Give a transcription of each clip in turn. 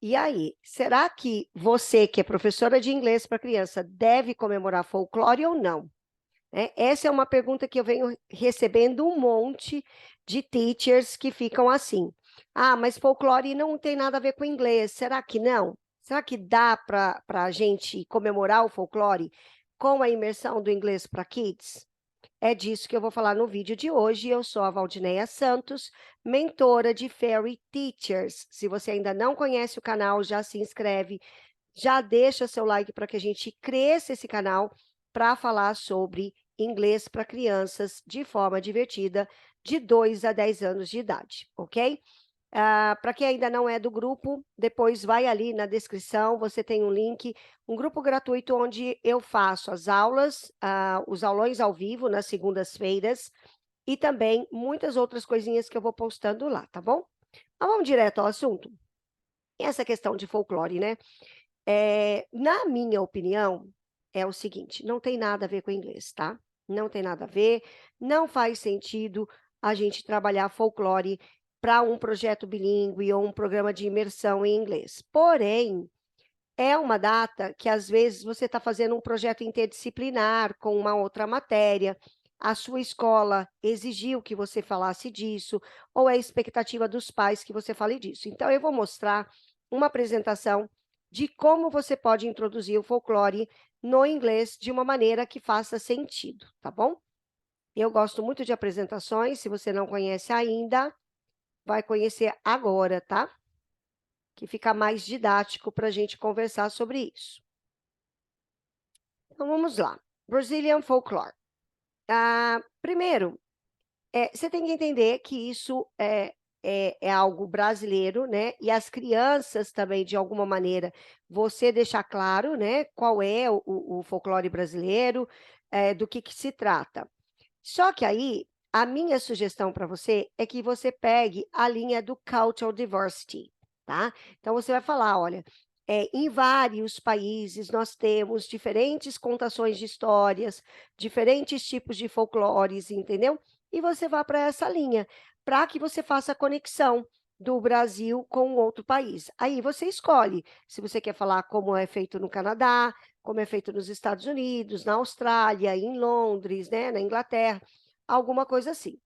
E aí, será que você, que é professora de inglês para criança, deve comemorar folclore ou não? Essa é uma pergunta que eu venho recebendo um monte de teachers que ficam assim. Ah, mas folclore não tem nada a ver com inglês. Será que não? Será que dá para a gente comemorar o folclore com a imersão do inglês para kids? É disso que eu vou falar no vídeo de hoje. Eu sou a Valdineia Santos, mentora de Fairy Teachers. Se você ainda não conhece o canal, já se inscreve, já deixa seu like para que a gente cresça esse canal para falar sobre inglês para crianças de forma divertida, de 2 a 10 anos de idade, ok? Para quem ainda não é do grupo, depois vai ali na descrição, você tem um link, um grupo gratuito onde eu faço as aulas, os aulões ao vivo nas segundas-feiras e também muitas outras coisinhas que eu vou postando lá, tá bom? Mas vamos direto ao assunto. Essa questão de folclore, né? Na minha opinião, é o seguinte, não tem nada a ver com inglês, tá? Não tem nada a ver, não faz sentido a gente trabalhar folclore para um projeto bilíngue ou um programa de imersão em inglês. Porém, é uma data que, às vezes, você está fazendo um projeto interdisciplinar com uma outra matéria, a sua escola exigiu que você falasse disso, ou é expectativa dos pais que você fale disso. Então, eu vou mostrar uma apresentação de como você pode introduzir o folclore no inglês de uma maneira que faça sentido, tá bom? Eu gosto muito de apresentações, se você não conhece ainda, vai conhecer agora, tá? Que fica mais didático para a gente conversar sobre isso. Então, vamos lá. Brazilian Folklore. Primeiro, você tem que entender que isso é algo brasileiro, né? E as crianças também, de alguma maneira, você deixar claro, né? Qual é o folclore brasileiro, do que se trata. Só que aí, a minha sugestão para você é que você pegue a linha do Cultural Diversity, tá? Então, você vai falar, olha, em vários países nós temos diferentes contações de histórias, diferentes tipos de folclores, entendeu? E você vai para essa linha, para que você faça a conexão do Brasil com outro país. Aí você escolhe se você quer falar como é feito no Canadá, como é feito nos Estados Unidos, na Austrália, em Londres, né, na Inglaterra, alguma coisa assim.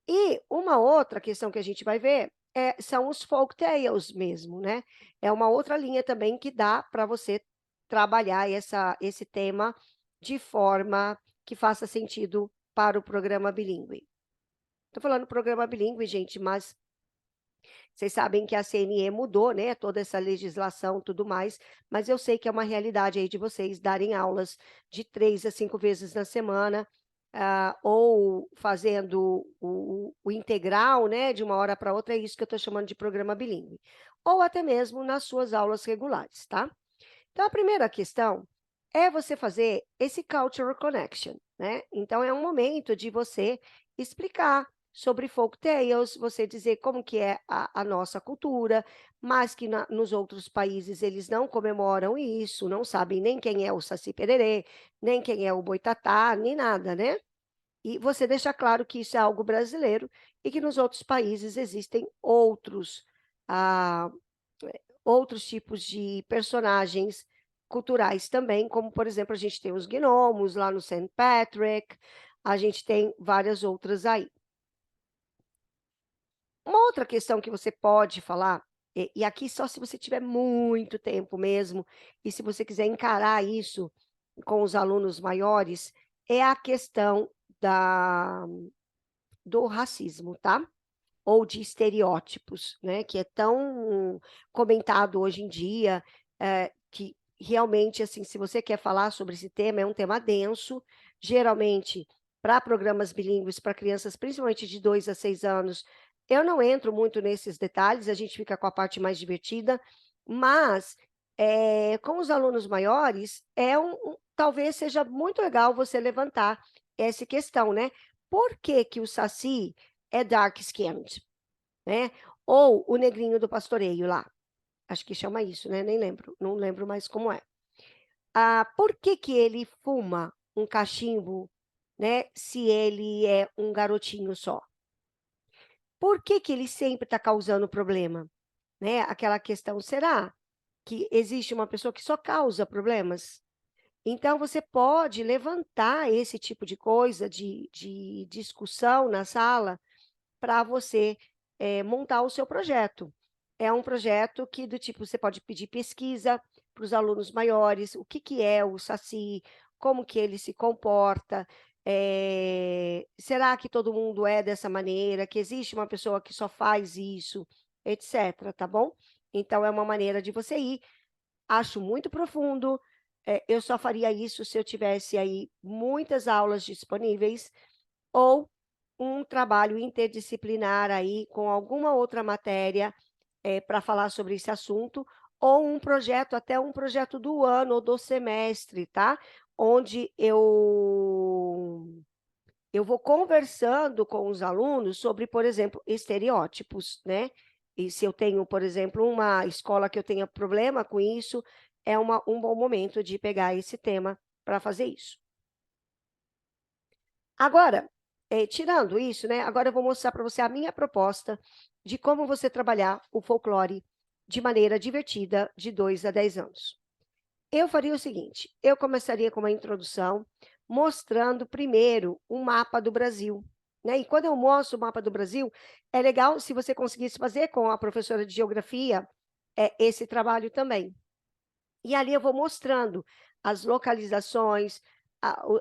E uma outra questão que a gente vai ver são os folk tales mesmo, né? É uma outra linha também que dá para você trabalhar esse tema de forma que faça sentido para o programa bilíngue. Estou falando programa bilíngue, gente, mas vocês sabem que a CNE mudou, né, toda essa legislação e tudo mais, mas eu sei que é uma realidade aí de vocês darem aulas de 3 a 5 vezes na semana, ou fazendo o integral, né, de uma hora para outra, é isso que eu estou chamando de programa bilíngue. Ou até mesmo nas suas aulas regulares, tá? Então, a primeira questão é você fazer esse cultural connection, né? Então, é um momento de você explicar sobre folk tales, você dizer como que é a nossa cultura, mas que nos outros países eles não comemoram isso, não sabem nem quem é o Saci Pererê, nem quem é o Boitatá, nem nada, né? E você deixa claro que isso é algo brasileiro e que nos outros países existem ah, outros tipos de personagens culturais também, como, por exemplo, a gente tem os gnomos lá no St. Patrick, a gente tem várias outras aí. Uma outra questão que você pode falar, e aqui só se você tiver muito tempo mesmo, e se você quiser encarar isso com os alunos maiores, é a questão do racismo, tá? Ou de estereótipos, né? Que é tão comentado hoje em dia, que realmente, assim, se você quer falar sobre esse tema, é um tema denso, geralmente para programas bilíngues, para crianças, principalmente de 2 a 6 anos, eu não entro muito nesses detalhes, a gente fica com a parte mais divertida, mas com os alunos maiores, talvez seja muito legal você levantar essa questão, né? Por que que o Saci é dark skinned, né? Ou o negrinho do pastoreio lá. Acho que chama isso, né? Nem lembro, não lembro mais como é. Por que que ele fuma um cachimbo, né? Se ele é um garotinho só? Por que que ele sempre está causando problema? né? Aquela questão, será que existe uma pessoa que só causa problemas? Então, você pode levantar esse tipo de coisa, de discussão na sala, para você montar o seu projeto. É um projeto que, do tipo, você pode pedir pesquisa para os alunos maiores, o que, que é o Saci, como que ele se comporta, será que todo mundo é dessa maneira, que existe uma pessoa que só faz isso, etc., tá bom? Então, é uma maneira de você ir. Acho muito profundo. Eu só faria isso se eu tivesse aí muitas aulas disponíveis ou um trabalho interdisciplinar aí com alguma outra matéria para falar sobre esse assunto, ou um projeto, até um projeto do ano ou do semestre, tá? Onde eu vou conversando com os alunos sobre, por exemplo, estereótipos, né? E se eu tenho, por exemplo, uma escola que eu tenha problema com isso, é um bom momento de pegar esse tema para fazer isso. Agora, tirando isso, né? Agora eu vou mostrar para você a minha proposta de como você trabalhar o folclore de maneira divertida de 2 a 10 anos. Eu faria o seguinte: eu começaria com uma introdução, mostrando primeiro um mapa do Brasil, né? E quando eu mostro o mapa do Brasil, é legal se você conseguisse fazer com a professora de geografia esse trabalho também. E ali eu vou mostrando as localizações,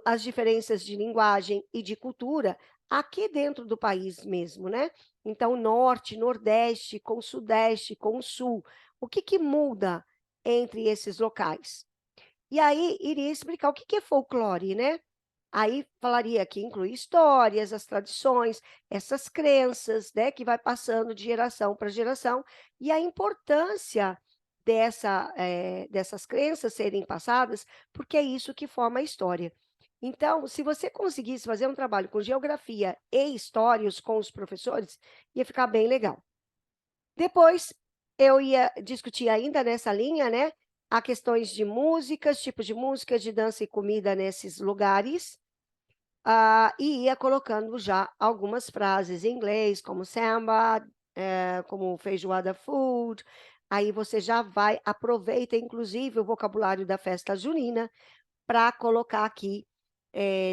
as diferenças de linguagem e de cultura aqui dentro do país mesmo, né? Então, norte, nordeste, com sudeste, com sul. O que que muda entre esses locais? E aí iria explicar o que que é folclore, né? Aí falaria que inclui histórias, as tradições, essas crenças, né, que vai passando de geração para geração, e a importância dessas crenças serem passadas, porque é isso que forma a história. Então, se você conseguisse fazer um trabalho com geografia e histórias com os professores, ia ficar bem legal. Depois, eu ia discutir ainda nessa linha, né, a questões de músicas, tipos de músicas, de dança e comida nesses lugares, e ia colocando já algumas frases em inglês, como samba, como feijoada food. Aí você já vai, aproveita inclusive o vocabulário da festa junina para colocar aqui,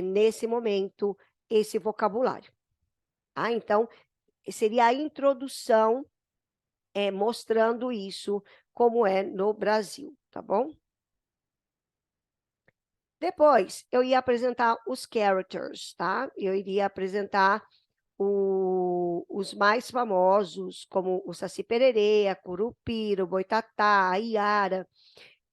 nesse momento, esse vocabulário. Então, seria a introdução, mostrando isso como é no Brasil, tá bom? Depois, eu ia apresentar os characters, tá? Eu iria apresentar os mais famosos, como o Saci Pererê, a Curupira, o Boitatá, a Iara.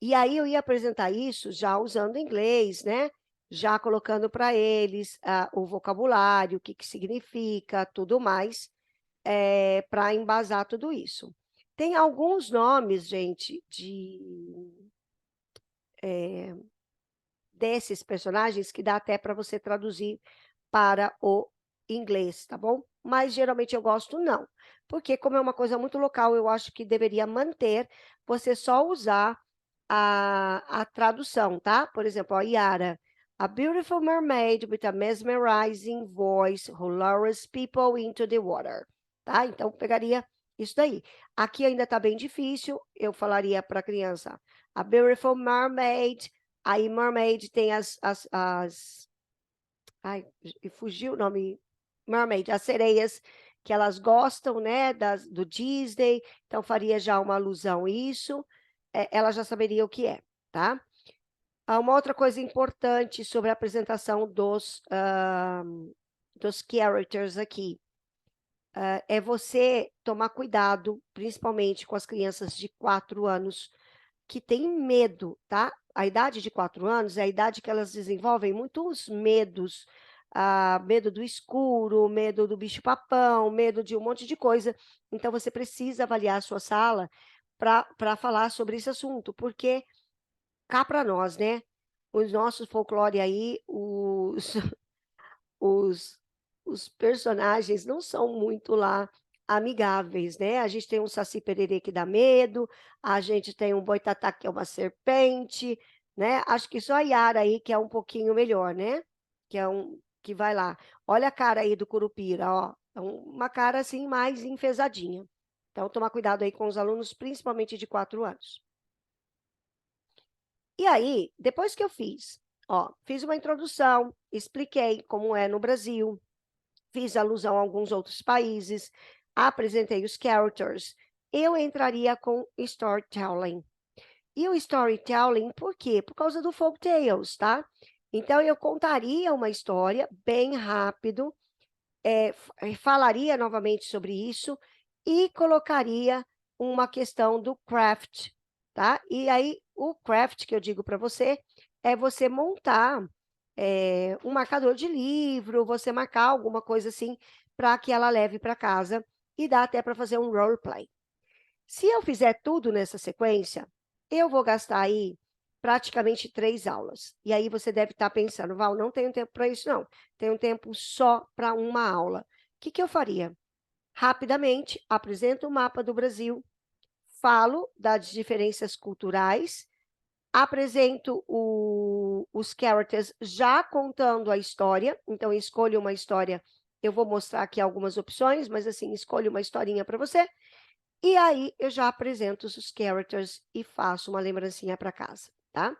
E aí eu ia apresentar isso já usando inglês, né? Já colocando para eles o vocabulário, o que, que significa, tudo mais, para embasar tudo isso. Tem alguns nomes, gente, desses personagens que dá até para você traduzir para o inglês, tá bom? Mas geralmente eu gosto não, porque como é uma coisa muito local, eu acho que deveria manter você só usar a tradução, tá? Por exemplo, a Yara, a beautiful mermaid with a mesmerizing voice who lures people into the water, tá? Então pegaria isso daí. Aqui ainda está bem difícil, eu falaria para a criança, a beautiful mermaid, aí mermaid tem ai, e fugiu o nome, mermaid, as sereias que elas gostam, né, do Disney, então faria já uma alusão a isso, ela já saberia o que é, tá? Uma outra coisa importante sobre a apresentação dos characters aqui, é você tomar cuidado, principalmente com as crianças de 4 anos, que têm medo, tá? A idade de 4 anos é a idade que elas desenvolvem muitos medos, medo do escuro, medo do bicho-papão, medo de um monte de coisa. Então, você precisa avaliar a sua sala para falar sobre esse assunto, porque cá para nós, né? Os nossos folclore aí, os, os personagens não são muito lá amigáveis, né? A gente tem um Saci Pererê que dá medo, a gente tem um Boitatá que é uma serpente, né? Acho que só a Yara aí que é um pouquinho melhor, né? Que vai lá. Olha a cara aí do Curupira, ó. É uma cara assim mais enfesadinha. Então, tomar cuidado aí com os alunos, principalmente de 4 anos. E aí, depois que eu fiz, ó, fiz uma introdução, expliquei como é no Brasil, fiz alusão a alguns outros países, apresentei os characters, eu entraria com storytelling. E o storytelling, por quê? Por causa do folk tales, tá? Então, eu contaria uma história bem rápido, falaria novamente sobre isso e colocaria uma questão do craft, tá? E aí, o craft que eu digo para você é você montar um marcador de livro, você marcar alguma coisa assim para que ela leve para casa e dá até para fazer um roleplay. Se eu fizer tudo nessa sequência, eu vou gastar aí praticamente 3 aulas. E aí você deve estar pensando, Val, não tenho tempo para isso, não. Tenho tempo só para uma aula. O que que eu faria? Rapidamente, apresento o mapa do Brasil, falo das diferenças culturais, apresento os characters já contando a história. Então, escolho uma história. Eu vou mostrar aqui algumas opções, mas assim, escolho uma historinha para você. E aí eu já apresento os characters e faço uma lembrancinha para casa, tá?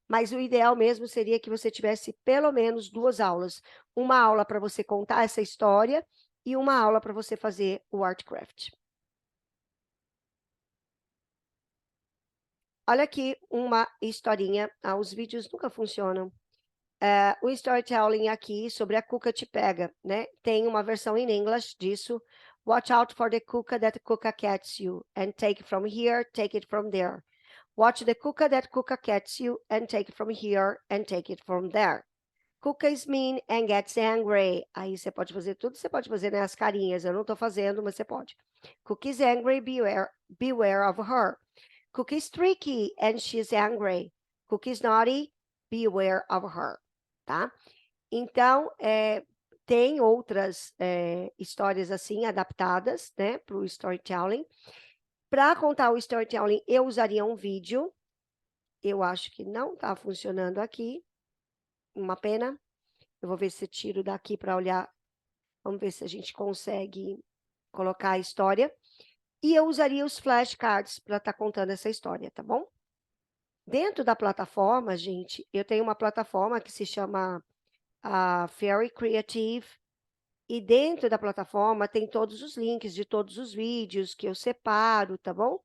Mas o ideal mesmo seria que você tivesse pelo menos 2 aulas. Uma aula para você contar essa história e uma aula para você fazer o artcraft. Olha aqui uma historinha. Os vídeos nunca funcionam. O storytelling aqui sobre a cuca te pega, né? Tem uma versão em inglês disso. Watch out for the cuca that cuca catch you, and take it from here, take it from there. Watch the cuca that cuca catch you, and take it from here, and take it from there. Cuca is mean and gets angry. Aí você pode fazer tudo, você pode fazer, né, as carinhas. Eu não tô fazendo, mas você pode. Cuca is angry, beware of her. Cuca is tricky and she's angry. Cuca is naughty, beware of her, tá? Então, tem outras histórias assim, adaptadas, né, para o storytelling. Para contar o storytelling, eu usaria um vídeo. Eu acho que não está funcionando aqui. Uma pena. Eu vou ver se tiro daqui para olhar. Vamos ver se a gente consegue colocar a história. E eu usaria os flashcards para estar contando essa história, tá bom? Dentro da plataforma, gente, eu tenho uma plataforma que se chama Fairy Creative. E dentro da plataforma tem todos os links de todos os vídeos que eu separo, tá bom?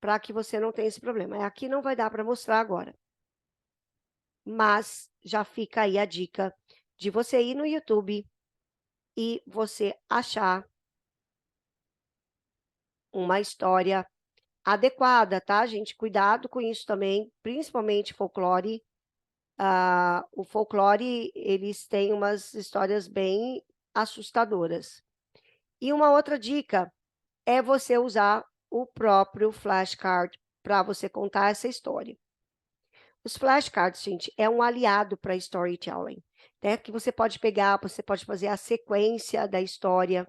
Para que você não tenha esse problema. Aqui não vai dar para mostrar agora. Mas já fica aí a dica de você ir no YouTube e você achar uma história adequada, tá, gente? Cuidado com isso também, principalmente folclore. O folclore, eles têm umas histórias bem assustadoras. E uma outra dica é você usar o próprio flashcard para você contar essa história. Os flashcards, gente, é um aliado para storytelling, né? Que você pode pegar, você pode fazer a sequência da história,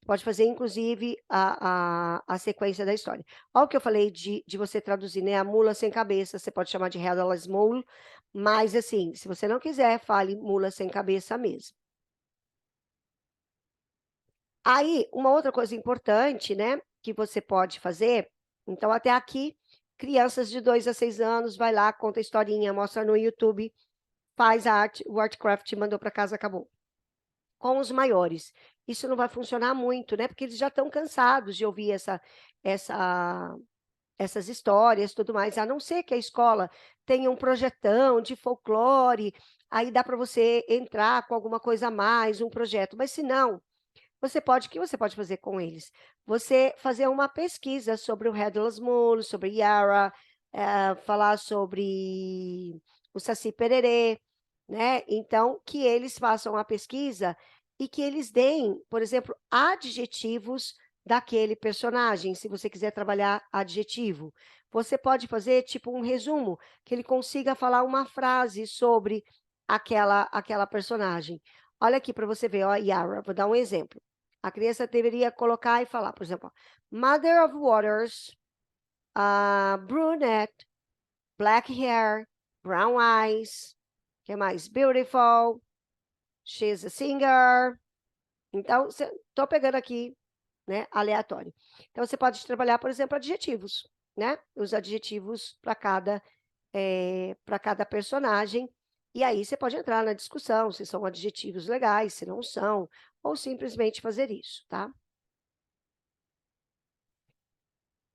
pode fazer, inclusive, a sequência da história. Olha o que eu falei de você traduzir, né? A mula sem cabeça, você pode chamar de headless mole, mas, assim, se você não quiser, fale mula sem cabeça mesmo. Aí, uma outra coisa importante, né, que você pode fazer, então, até aqui, crianças de 2 a 6 anos, vai lá, conta a historinha, mostra no YouTube, faz a arte, o Artcraft, mandou para casa, acabou. Com os maiores, isso não vai funcionar muito, né, porque eles já estão cansados de ouvir essas histórias e tudo mais, a não ser que a escola tenha um projetão de folclore, aí dá para você entrar com alguma coisa a mais, um projeto, mas se não, o que você pode fazer com eles? Você fazer uma pesquisa sobre o Headless Mole, sobre Yara, falar sobre o Saci Pererê, né? Então, que eles façam a pesquisa e que eles deem, por exemplo, adjetivos daquele personagem, se você quiser trabalhar adjetivo. Você pode fazer tipo um resumo, que ele consiga falar uma frase sobre aquela personagem. Olha aqui para você ver, ó, Yara, vou dar um exemplo. A criança deveria colocar e falar, por exemplo, Mother of Waters, brunette, black hair, brown eyes, que mais? Beautiful, she's a singer. Então, estou pegando aqui né, aleatório. Então, você pode trabalhar, por exemplo, adjetivos, né? Os adjetivos para cada personagem, e aí você pode entrar na discussão se são adjetivos legais, se não são, ou simplesmente fazer isso, tá?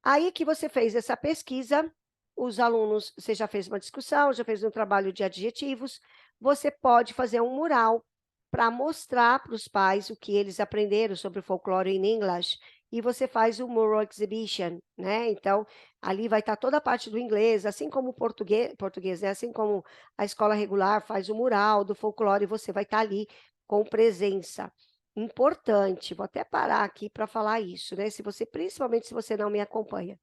Aí que você fez essa pesquisa, os alunos, você já fez uma discussão, já fez um trabalho de adjetivos, você pode fazer um mural para mostrar para os pais o que eles aprenderam sobre o folclore in English, e você faz o mural exhibition, né? Então, ali vai estar toda a parte do inglês, assim como o português, né? Assim como a escola regular faz o mural do folclore, você vai estar ali com presença. Importante, vou até parar aqui para falar isso, né? Se você, principalmente se você não me acompanha,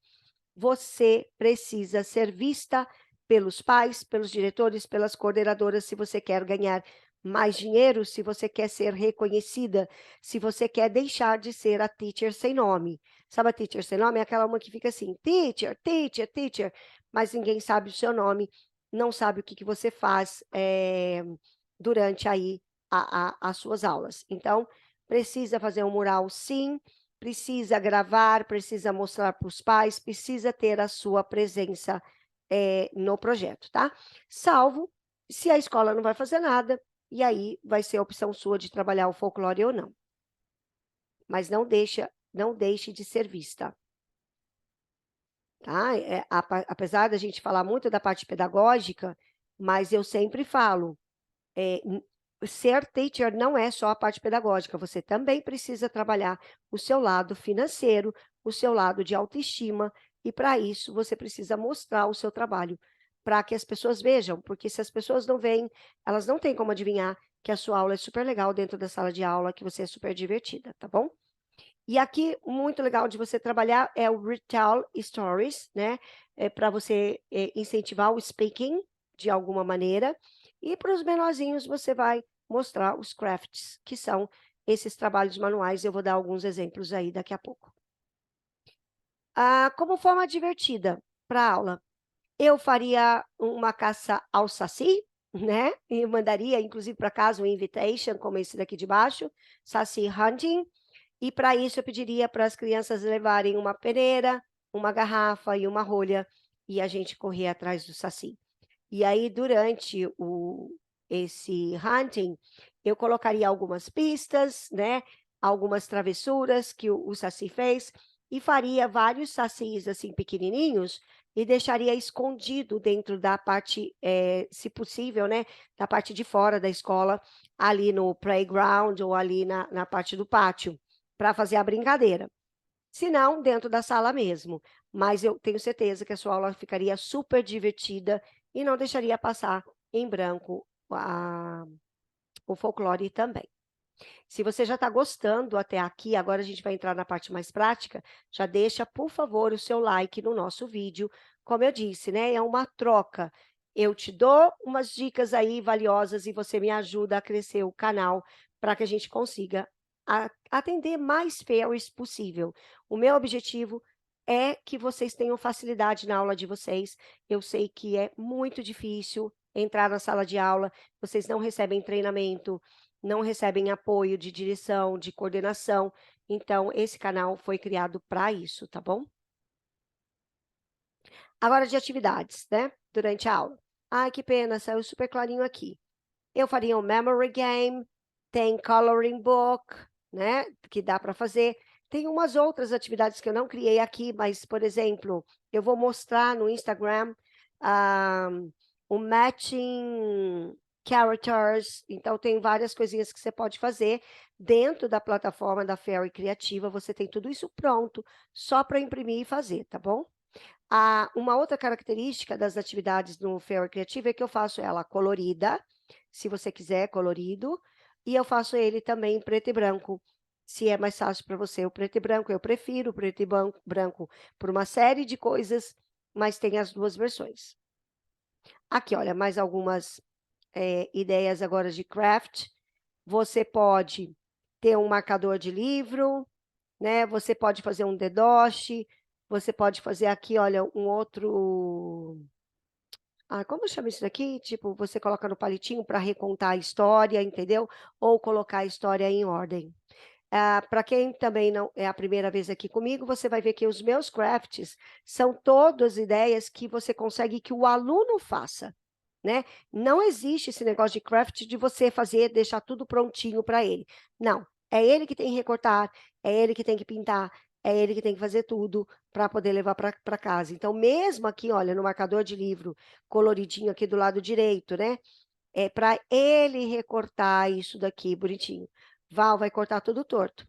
você precisa ser vista pelos pais, pelos diretores, pelas coordenadoras, se você quer ganhar mais dinheiro, se você quer ser reconhecida, se você quer deixar de ser a teacher sem nome. Sabe a teacher sem nome? É aquela uma que fica assim, teacher, teacher, teacher, mas ninguém sabe o seu nome, não sabe o que você faz durante aí as suas aulas. Então, precisa fazer um mural, sim, precisa gravar, precisa mostrar para os pais, precisa ter a sua presença no projeto, tá? Salvo se a escola não vai fazer nada, e aí vai ser a opção sua de trabalhar o folclore ou não. Mas não deixe de ser vista, tá? Apesar da gente falar muito da parte pedagógica, mas eu sempre falo, é, ser teacher não é só a parte pedagógica, você também precisa trabalhar o seu lado financeiro, o seu lado de autoestima, e para isso você precisa mostrar o seu trabalho, para que as pessoas vejam, porque se as pessoas não veem, elas não têm como adivinhar que a sua aula é super legal dentro da sala de aula, que você é super divertida, tá bom? E aqui, muito legal de você trabalhar é o Retell Stories, né? Para você incentivar o speaking de alguma maneira. E para os menorzinhos, você vai mostrar os crafts, que são esses trabalhos manuais. Eu vou dar alguns exemplos aí daqui a pouco. Como forma divertida para a aula, eu faria uma caça ao saci, né? E mandaria, inclusive, para casa um invitation, como esse daqui de baixo, Saci Hunting. E para isso eu pediria para as crianças levarem uma peneira, uma garrafa e uma rolha e a gente correr atrás do saci. E aí, durante esse hunting, eu colocaria algumas pistas, né? Algumas travessuras que o saci fez e faria vários sacis assim pequenininhos e deixaria escondido dentro da parte, se possível, né? Da parte de fora da escola, ali no playground ou ali na parte do pátio para fazer a brincadeira. Se não, dentro da sala mesmo. Mas eu tenho certeza que a sua aula ficaria super divertida e não deixaria passar em branco o folclore também. Se você já está gostando até aqui, agora a gente vai entrar na parte mais prática, já deixa, por favor, o seu like no nosso vídeo. Como eu disse, né? É uma troca. Eu te dou umas dicas aí valiosas e você me ajuda a crescer o canal para que a gente consiga atender mais fairies possível. O meu objetivo é que vocês tenham facilidade na aula de vocês. Eu sei que é muito difícil entrar na sala de aula, vocês não recebem treinamento, não recebem apoio de direção, de coordenação. Então, esse canal foi criado para isso, tá bom? Agora de atividades, né? Durante a aula. Ai, que pena, saiu super clarinho aqui. Eu faria um memory game, tem coloring book, né? Que dá para fazer. Tem umas outras atividades que eu não criei aqui, mas, por exemplo, eu vou mostrar no Instagram o matching characters. Então, tem várias coisinhas que você pode fazer dentro da plataforma da Fairy Criativa. Você tem tudo isso pronto, só para imprimir e fazer, tá bom? Uma outra característica das atividades no Fairy Criativa é que eu faço ela colorida, se você quiser, colorido, e eu faço ele também em preto e branco, se é mais fácil para você o preto e branco. Eu prefiro o preto e branco por uma série de coisas, mas tem as duas versões. Aqui, olha, mais algumas ideias agora de craft. Você pode ter um marcador de livro, né? Você pode fazer um dedoche, você pode fazer aqui, olha, um outro. Como chama isso daqui? Tipo, você coloca no palitinho para recontar a história, entendeu? Ou colocar a história em ordem. Para quem também não é a primeira vez aqui comigo, você vai ver que os meus crafts são todas ideias que você consegue que o aluno faça, né? Não existe esse negócio de craft de você fazer, deixar tudo prontinho para ele. Não, é ele que tem que recortar, é ele que tem que pintar, é ele que tem que fazer tudo para poder levar para casa. Então, mesmo aqui, olha, no marcador de livro coloridinho aqui do lado direito, né? É para ele recortar isso daqui bonitinho. Val vai cortar tudo torto.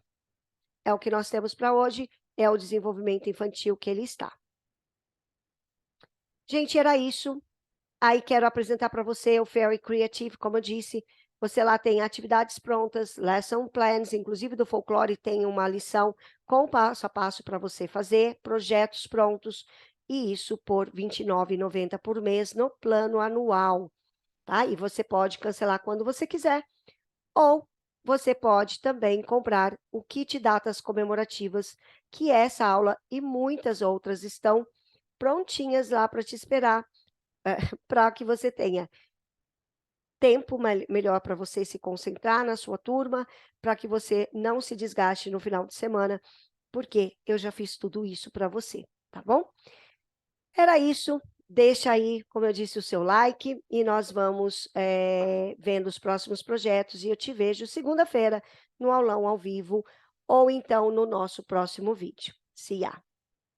É o que nós temos para hoje, é o desenvolvimento infantil que ele está. Gente, era isso. Aí quero apresentar para você o Fairy Creative, como eu disse. Você lá tem atividades prontas, lesson plans, inclusive do folclore tem uma lição com passo a passo para você fazer, projetos prontos, e isso por R$ 29,90 por mês no plano anual, tá? E você pode cancelar quando você quiser. Ou você pode também comprar o kit datas comemorativas, que essa aula e muitas outras estão prontinhas lá para te esperar, para que você tenha tempo melhor para você se concentrar na sua turma, para que você não se desgaste no final de semana, porque eu já fiz tudo isso para você, tá bom? Era isso. Deixa aí, como eu disse, o seu like e nós vamos vendo os próximos projetos e eu te vejo segunda-feira no aulão ao vivo ou então no nosso próximo vídeo. See ya!